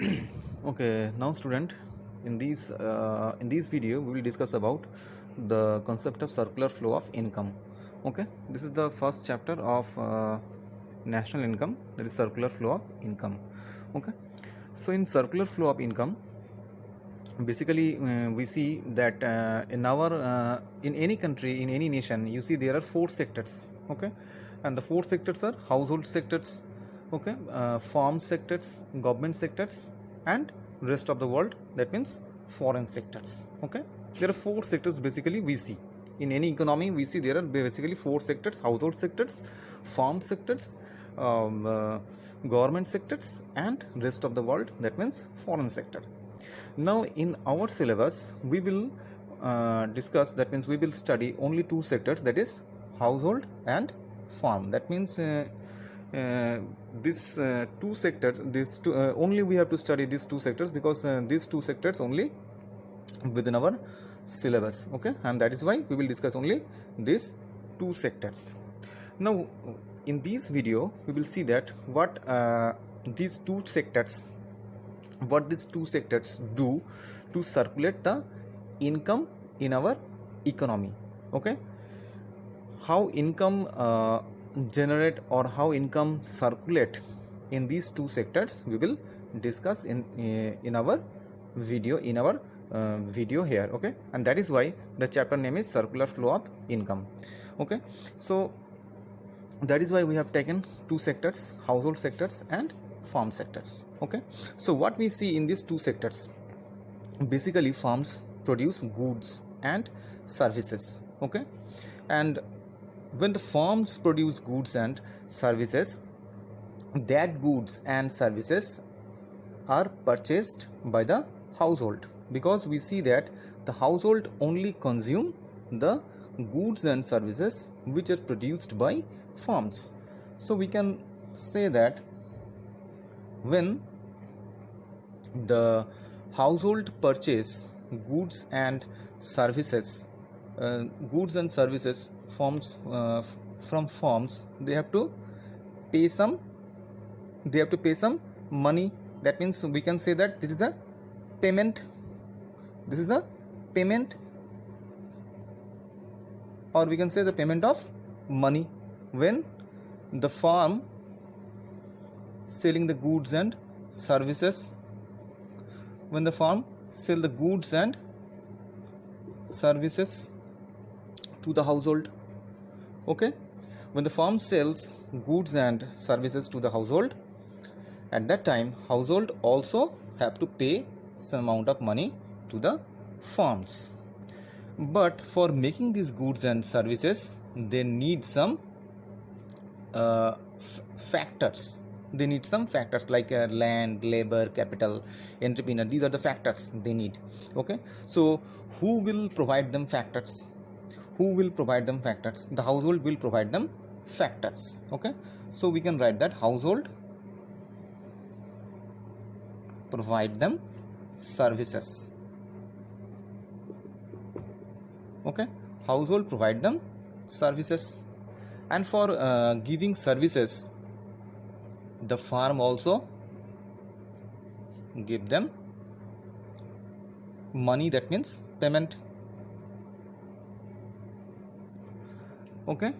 Okay, now student, in this video we will discuss about the concept of circular flow of income. Okay, this is the first chapter of national income, that is circular flow of income. Okay, so in circular flow of income, basically we see that in any country, in any nation, you see there are four sectors. Okay, and the four sectors are household sectors, okay, farm sectors, government sectors, and rest of the world, that means foreign sectors. Okay, there are four sectors basically we see in any economy. We see there are basically four sectors: household sectors, farm sectors, um, uh, government sectors, and rest of the world, that means foreign sector. Now in our syllabus we will discuss, that means we will study only two sectors, that is household and farm. That means this two sectors, this two, only we have to study these two sectors, because these two sectors only within our syllabus. Okay, and that is why we will discuss only these two sectors. Now in this video we will see that these two sectors what these two sectors do to circulate the income in our economy. Okay, how income generate, or how income circulate in these two sectors, we will discuss in our video here. Okay, and that is why the chapter name is circular flow of income. Okay, so that is why we have taken two sectors, household sectors and farm sectors. Okay, so what we see in these two sectors, basically farms produce goods and services. Okay, and when the farms produce goods and services, that goods and services are purchased by the household, because we see that the household only consume the goods and services which are produced by farms. So we can say that when the household purchase goods and services, from farms, they have to pay some money. That means we can say that this is a payment, or we can say the payment of money when the farm selling the goods and services, when the farm sell the goods and services to the household. Okay, when the farm sells goods and services to the household, at that time household also have to pay some amount of money to the farms. But for making these goods and services, they need some factors. They need some factors like land, labor, capital, entrepreneur. These are the factors they need. Okay, so who will provide them factors? The household will provide them factors. Okay, so we can write that household provide them services. Okay, household provide them services, and for giving services, the farm also give them money, that means payment. Okay,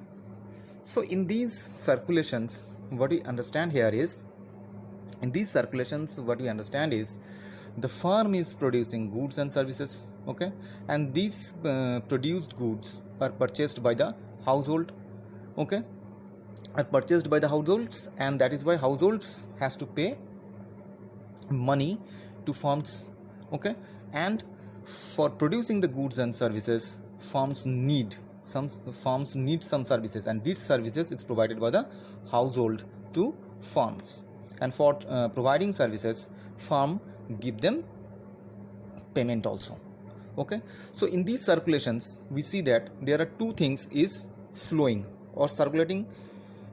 so in these circulations, what we understand is the farm is producing goods and services. Okay, and these produced goods are purchased by the household. Okay, are purchased by the households, and that is why households has to pay money to farms. Okay, and for producing the goods and services, farms need some services, and these services is provided by the household to farms. And for providing services, farm give them payment also. Okay, so in these circulations we see that there are two things is flowing or circulating.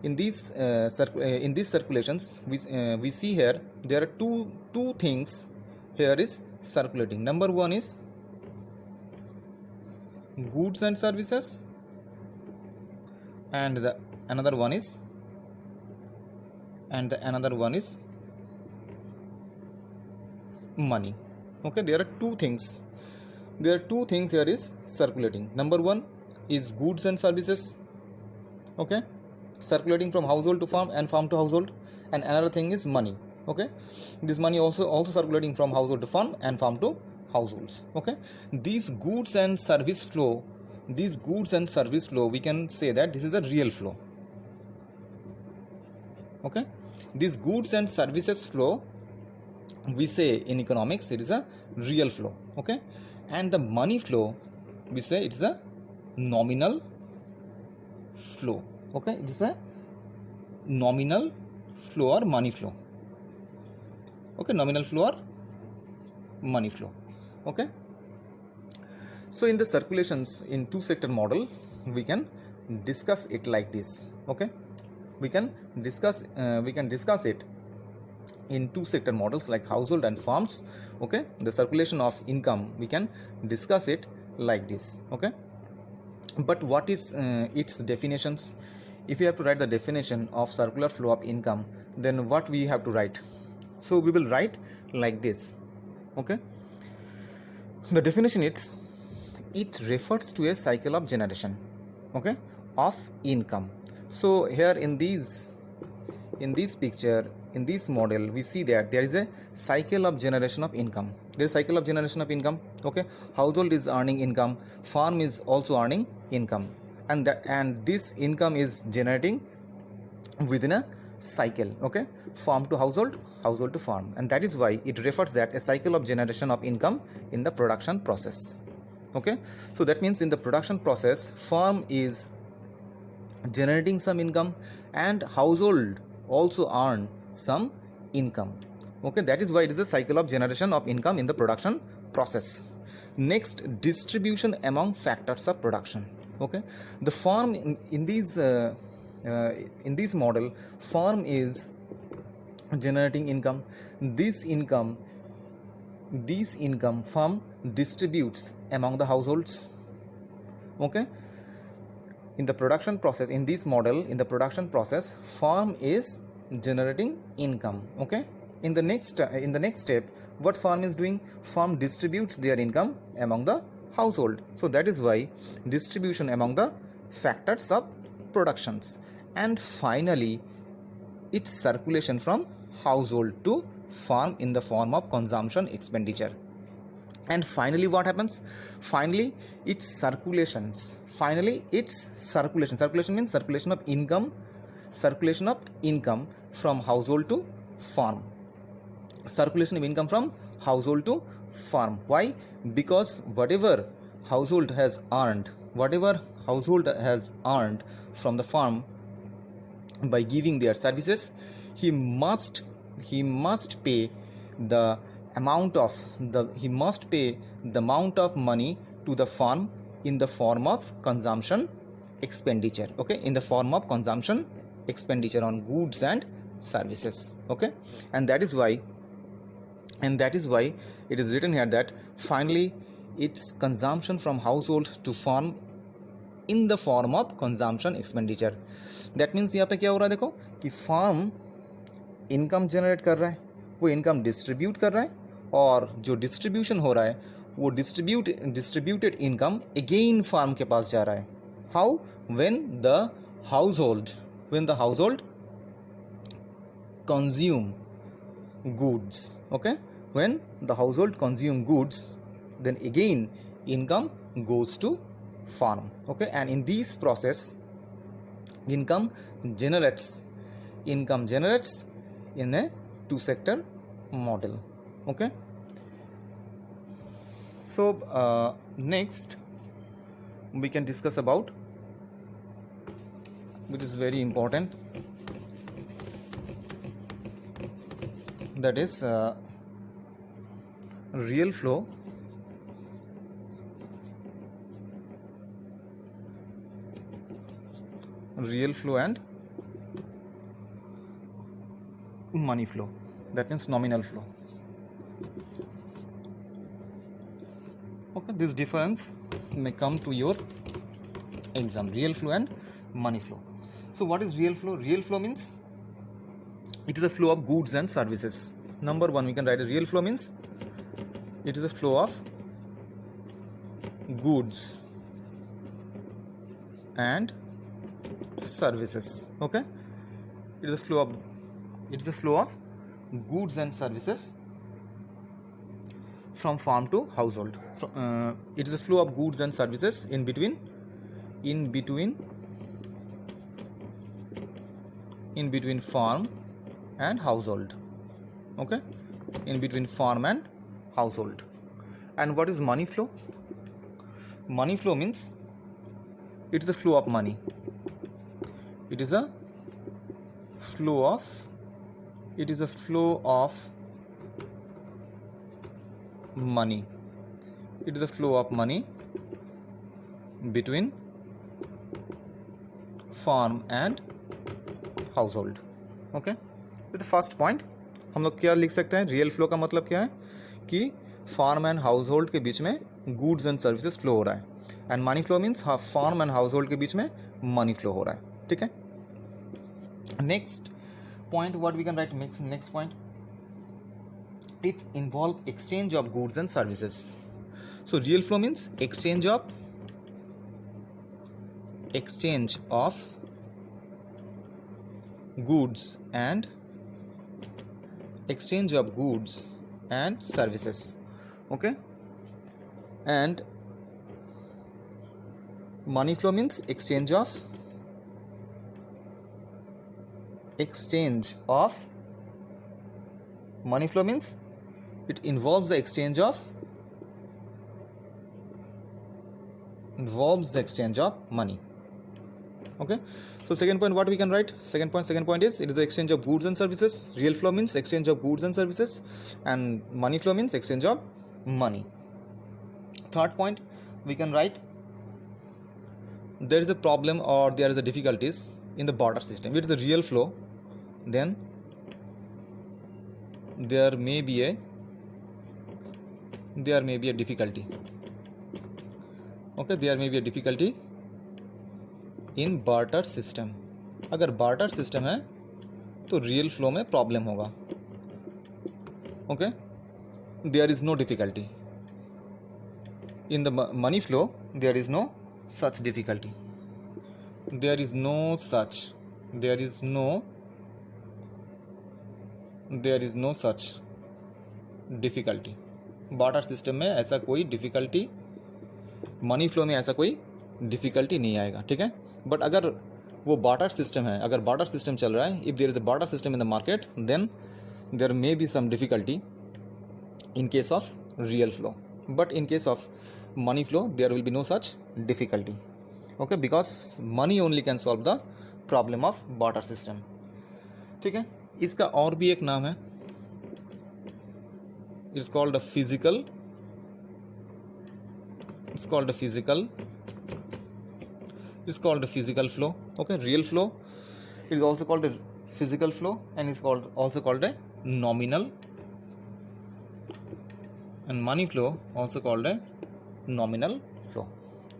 In these circulations, we see here there are two things here is circulating. Number one is goods and services, and the another one is money. Okay, there are two things. There are two things here is circulating. Number one is goods and services. Okay, circulating from household to farm and farm to household. And another thing is money. Okay, this money also circulating from household to farm and farm to households. Okay, these goods and service flow, we can say that this is a real flow. Okay, these goods and services flow, we say in economics it is a real flow. Okay, and the money flow, we say it is a nominal flow. Okay, it is a nominal flow or money flow. Okay, nominal flow or money flow. Okay, so in the circulations in two sector model, we can discuss it like this. Okay, we can discuss it in two sector models like household and farms. Okay, the circulation of income, we can discuss it like this. Okay, but what is its definitions? If you have to write the definition of circular flow of income, then what we have to write? So we will write like this. Okay, the definition is, it refers to a cycle of generation, okay, of income. So here in this picture, in this model, we see that there is a cycle of generation of income. There is cycle of generation of income. Okay, household is earning income, farm is also earning income, and this income is generating within a cycle. Okay, farm to household, household to farm, and that is why it refers that a cycle of generation of income in the production process. Okay, so that means in the production process, farm is generating some income and household also earn some income. Okay, that is why it is a cycle of generation of income in the production process. Next, distribution among factors of production. Okay, the farm in this model, farm is generating income. This income farm distributes among the households. Okay, in the production process, in this model, in the production process, farm is generating income. Okay, in the next step, what farm is doing? Farm distributes their income among the household. So that is why distribution among the factors of productions. And finally, its circulation from household to farm in the form of consumption expenditure. And finally, what happens? Finally, its circulation means circulation of income from household to farm. Circulation of income from household to farm. Why? Because whatever household has earned from the farm by giving their services, he must pay the amount of money to the farm in the form of consumption expenditure. Okay, in the form of consumption expenditure on goods and services. Okay, and that is why it is written here that finally its consumption from household to farm in the form of consumption expenditure. That means यहाँ पे क्या हो रहा है? देखो कि farm income generate कर रहा है, वो इनकम डिस्ट्रीब्यूट कर रहा है, और जो डिस्ट्रीब्यूशन हो रहा है वो डिस्ट्रीब्यूटेड इनकम अगेन फार्म के पास जा रहा है. How? When the household consume goods. Okay, when the household consume goods, then again income goes to farm. Okay, and in this process income generates in a two sector model. Okay, so next we can discuss about, which is very important, that is real flow and money flow. That means nominal flow. Okay, this difference may come to your exam, real flow and money flow. So what is real flow? Real flow means it is a flow of goods and services. Number one, we can write a real flow means it is a flow of goods and services. Okay, it is a flow of goods and services from farm to household. It is a flow of goods and services in between farm and household. Okay, in between farm and household. And what is money flow? Money flow means it is a flow of money. It is a flow of money. It is a flow of money between farm and household. Okay, तो first point हम लोग क्या लिख सकते हैं? Real flow का मतलब क्या है कि फार्म एंड हाउस होल्ड के बीच में गुड्स एंड सर्विसेज फ्लो हो रहा है, and money flow means farm and household के बीच में मनी फ्लो हो रहा है. ठीक है, next point what we can write next point, it involve exchange of goods and services. So real flow means exchange of goods and services. Okay, and money flow means exchange of money flow means it involves the exchange of money. Okay, so second point what we can write? Second point is it is the exchange of goods and services. Real flow means exchange of goods and services, and money flow means exchange of money. Third point we can write, there is a problem or there is a difficulties in the barter system. It is a real flow, then there may be a difficulty. Okay, there may be a difficulty in barter system. अगर barter system है तो real flow में problem होगा. Okay, there is no difficulty in the money flow. There is no such difficulty. There is no such difficulty. Barter system में ऐसा कोई difficulty, money flow में ऐसा कोई डिफ़िकल्टी नहीं आएगा. ठीक है, बट अगर वो बार्टर सिस्टम है, अगर बार्टर सिस्टम चल रहा है, if there is a barter system in the market, then there may be some difficulty in case of real flow, but in case of money flow there will be no such difficulty. Okay, because money only can solve the problem of barter system. ठीक है, इसका और भी एक नाम है, it's called a physical flow. Okay, real flow is also called a physical flow, and is also called a nominal, and money flow also called a nominal flow.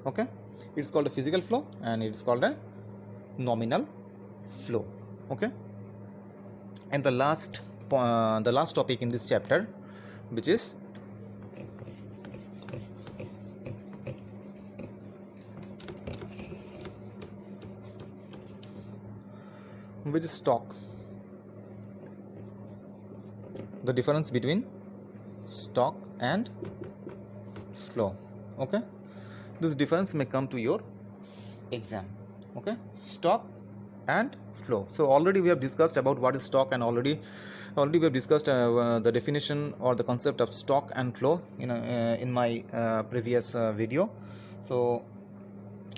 Okay, it's called a physical flow and it's called a nominal flow. Okay, and the last topic in this chapter, which is stock. The difference between stock and flow. Okay, this difference may come to your exam. Okay, stock and flow. So already we have discussed about what is stock, and already we have discussed the definition or the concept of stock and flow in my previous video. So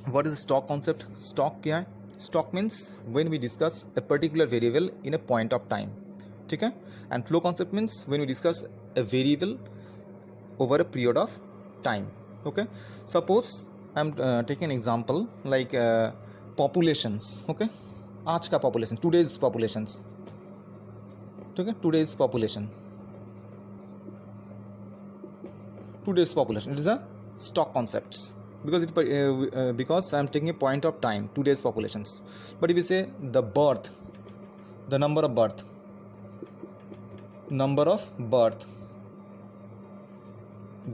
what is the stock concept? Stock क्या है? Stock means when we discuss a particular variable in a point of time. ठीक है, and flow concept means when we discuss a variable over a period of time. Okay, suppose I am taking an example like populations. Okay, आज का population, today's populations. ठीक है, today's population, it is a stock concepts, because I am taking a point of time, today's populations. But if you say the number of birth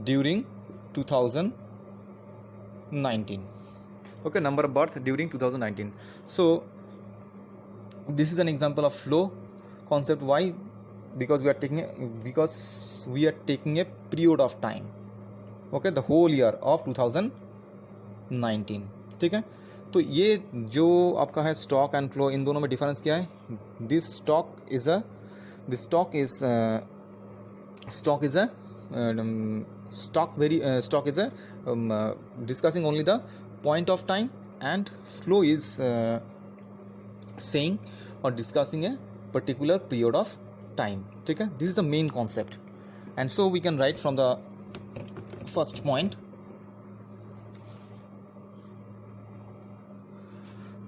during 2019. Okay, number of birth during 2019. So this is an example of flow concept. Why? Because we are taking a period of time. Okay, the whole year of 2019. ठीक है, तो ये जो आपका है stock and flow, इन दोनों में difference क्या है? This stock is a stock is a discussing only the point of time, and flow is saying or discussing a particular period of time. ठीक है, this is the main concept. And so we can write from the first point.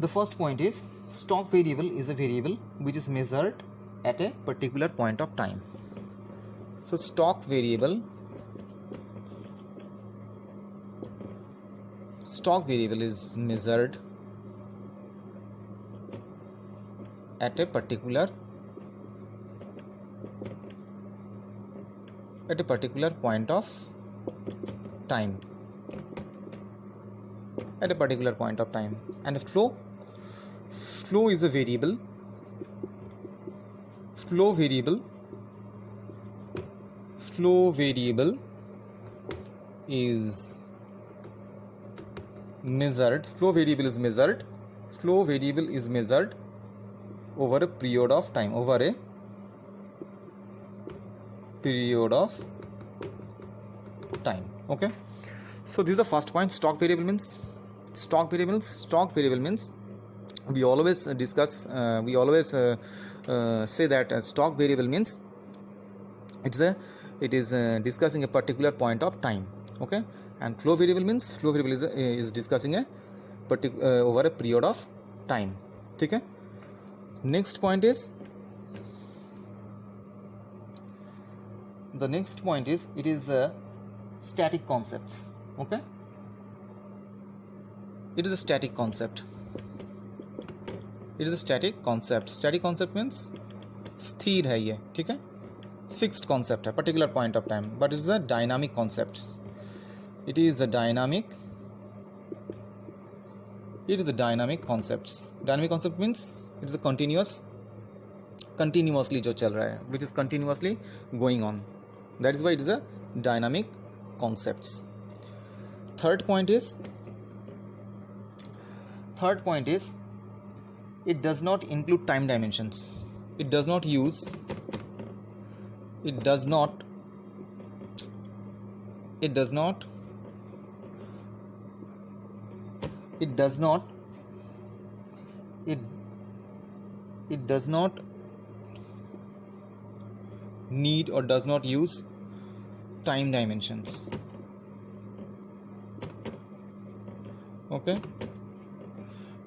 The first point is stock variable is a variable which is measured at a particular point of time. So stock variable is measured at a particular point of time. And flow is a variable. Flow variable is measured over a period of time, Okay, so this is the first point. Stock variable means we always discuss, say that stock variable means it is discussing a particular point of time. Okay, and flow variable means is discussing a over a period of time. Okay, next point is it is static concepts. Okay, it is a static concept. Static concept means स्थिर है ये, ठीक है, fixed concept है, particular point of time, but it is a dynamic concept. It is a dynamic concept. Dynamic concept means it is a continuously जो चल रहा है, which is continuously going on. That is why it is a dynamic concepts. Third point is it does not include time dimensions. It does not use need or does not use time dimensions. Okay,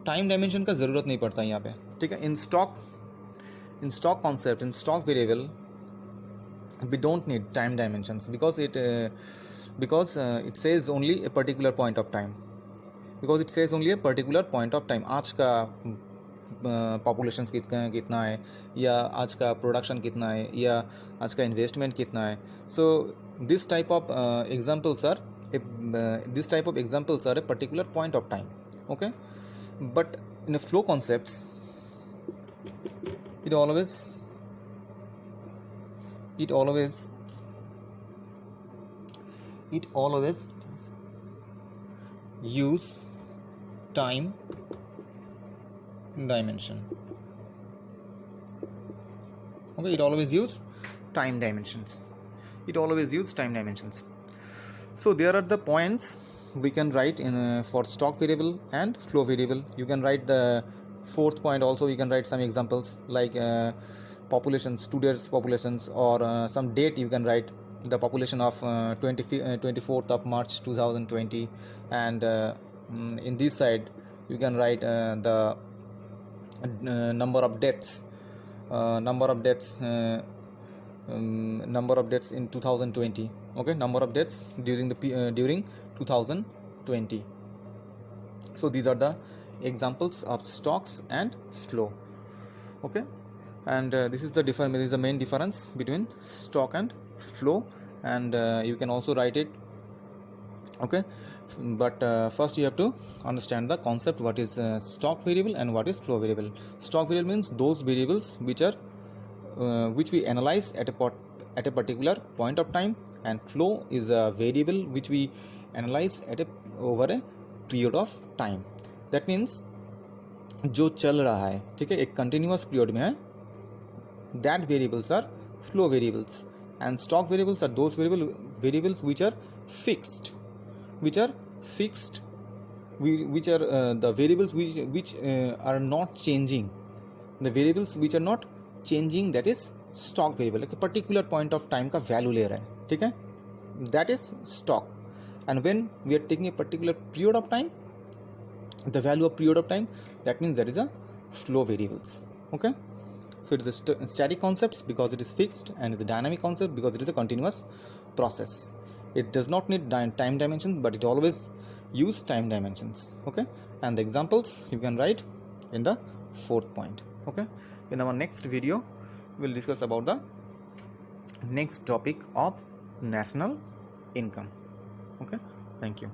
time dimension का ज़रूरत नहीं पड़ता यहाँ पे, ठीक है. In stock concept, in stock variable, we don't need time dimensions because it says only a particular point of time. आज का पॉपुलेशन कितना है, या आज का प्रोडक्शन कितना है, या आज का इन्वेस्टमेंट कितना है. So this type of examples are a particular point of time. Okay, but in a flow concepts it always use time dimension. Okay, it always use time dimensions. So there are the points we can write in for stock variable and flow variable. You can write the fourth point also. You can write some examples like populations, today's populations, or some date. You can write the population of 24th of March 2020, and in this side you can write the number of deaths in 2020. Okay, number of deaths during 2020. So these are the examples of stocks and flow. Okay, and this is the main difference between stock and flow and you can also write it. Okay, but first you have to understand the concept what is stock variable and what is flow variable. Stock variable means those variables which are which we analyze at a particular point of time, and flow is a variable which we analyze over a period of time. That means जो चल रहा है, ठीक है, एक continuous period में है, that variables are flow variables, and stock variables are those variables which are fixed, which are the variables which are not changing, the variables which are not changing, that is stock variable. एक particular point of time का value ले रहा है, ठीक है, that is stock. And when we are taking a particular period of time, the value of period of time, that means that is a flow variables. Okay, so it is a static concept because it is fixed, and it's a dynamic concept because it is a continuous process. It does not need time dimensions, but it always use time dimensions. Okay, and the examples you can write in the fourth point. Okay, in our next video we'll discuss about the next topic of national income. Okay, thank you.